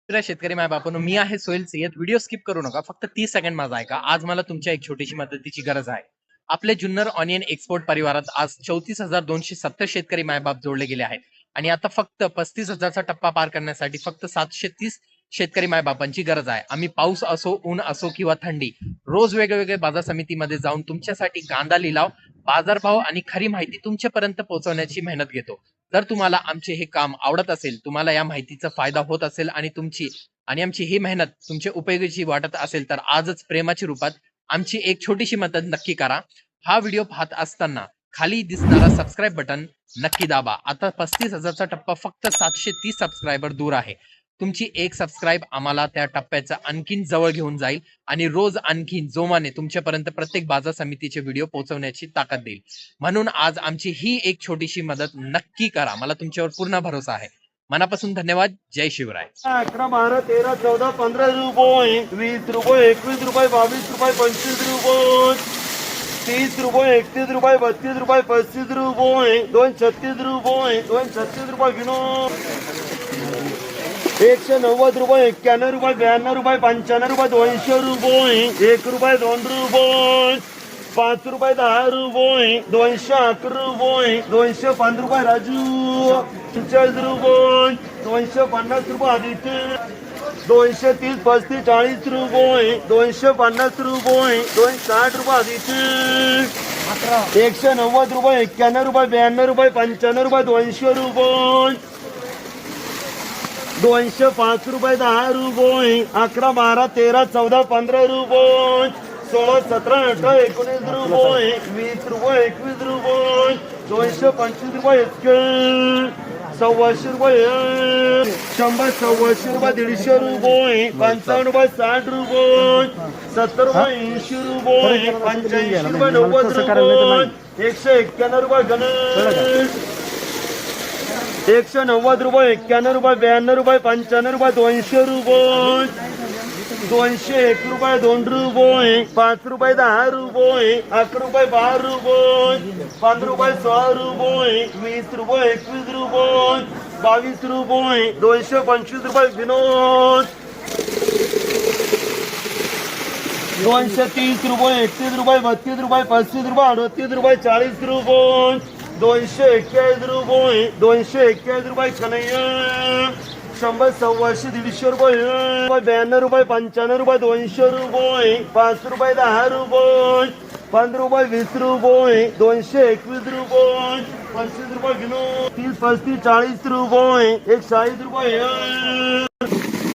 शेतकरी माय बापांनो, मी आहे Sohail Syed. Video skip करू नका, फक्त 30 सेकंड माझा ऐका. आज मला तुमच्या एक छोटीशी मदतीची गरज आहे. आपल्या जुन्नर ऑनियन एक्सपोर्ट परिवारात आज 34,270 शेतकरी मायबाप जोडले गेले आहेत आणि आता फक्त 35,000चा टप्पा पार करण्यासाठी फक्त 730 शेतकरी मायबापांची गरज आहे. आम्ही पाऊस असो, ऊन असो किंवा थंडी, रोज वेगवेगळे बाजार समितीमध्ये जाऊन तुमच्यासाठी कांदा लिलाव, बाजारभाव आणि खरी माहिती तुमच्यापर्यंत पोहोचवण्याची मेहनत घेतो. जर तुम्हाला आमचे हे काम आवडत असेल, तुम्हाला या माहितीचा फायदा होत असेल आणि आमची ही मेहनत तुमच्या उपयोगीची वाटत असेल, तर आजच प्रेमाच्या रूपात आमची एक छोटीशी मदत नक्की करा. हा व्हिडिओ पाहत असताना खाली दिसणारा सबस्क्राईब बटन नक्की दाबा. आता 35,000चा टप्पा फक्त 730 सबस्क्रायबर दूर आहे. तुमची एक सबस्क्राईब आम्हाला त्या टप्प्याचा आणखीन जवळ घेऊन जाईल आणि रोज आणखीन जोमाने तुमच्यापर्यंत प्रत्येक बाजार समितीचे व्हिडिओ पोहोचवण्याची ताकद देईल. म्हणून आज आमची ही एक छोटीशी मदत नक्की करा. मला तुमच्यावर पूर्ण भरोसा आहे. मनापासून धन्यवाद. जय शिवराय. 11, 12, 13, 14, 15 रुपये, 20 रुपये, 21 रुपये, 22 रुपये, 25 रुपये, 30 रुपये, 31 रुपये, 32 रुपये, 35 रुपये, 236 रुपये, 236 रुपये विनोद, 190 रुपये, 91 रुपये, 92 रुपये, 95 रुपये, 200 रुपये, 1 रुपये, 2 रुपये, 5 रुपये, 10 रुपये, 211 रुपये, 205 रुपये राजू, 40 रुपये, 250 रुपये आदित्य, 230, 35, 40 रुपये, 250 रुपये, 260 रुपये आदित्य, 190 रुपये, 91 रुपये, 92 रुपये, 95 रुपये, 200 रुपये, 205 रुपये, 10 रुपये, 11, 12, 13, 14, 15 रुपये, 16, 17, 18, 19 रुपये, 20 रुपये, 21 रुपये, 225 रुपये, 100 रुपये, 100, 100 रुपये, 150 रुपये, 55 रुपये, 60 रुपये, 70 रुपये, 80 रुपये, 85 रुपये, 90 रुपये, 191 रुपये गणेश, 190 रुपये, 91 रुपये, 92 रुपये, 95 रुपये, 200 रुपये, 201 रुपये, 2 रुपये, 5 रुपये, 10 रुपये, 11 रुपये, 12 रुपये, 15 रुपये, 16 रुपये, 20 रुपये, 21 रुपये, 22 रुपये, 225 रुपये विनोद, 230 रुपये, 31 रुपये, 32 रुपये, 35 रुपये, 38 रुपये, 40 रुपये, 241 रुपये, 241 रुपये कन्हैया, 100, 100, 150 रुपये, 92 रुपये, 95 रुपये, 200 रुपये, 5 रुपये, 10 रुपये, 15 रुपये, 20 रुपये, 221 रुपये, 25 रुपये किलो, 30, 35, 40 रुपये, 160 रुपये.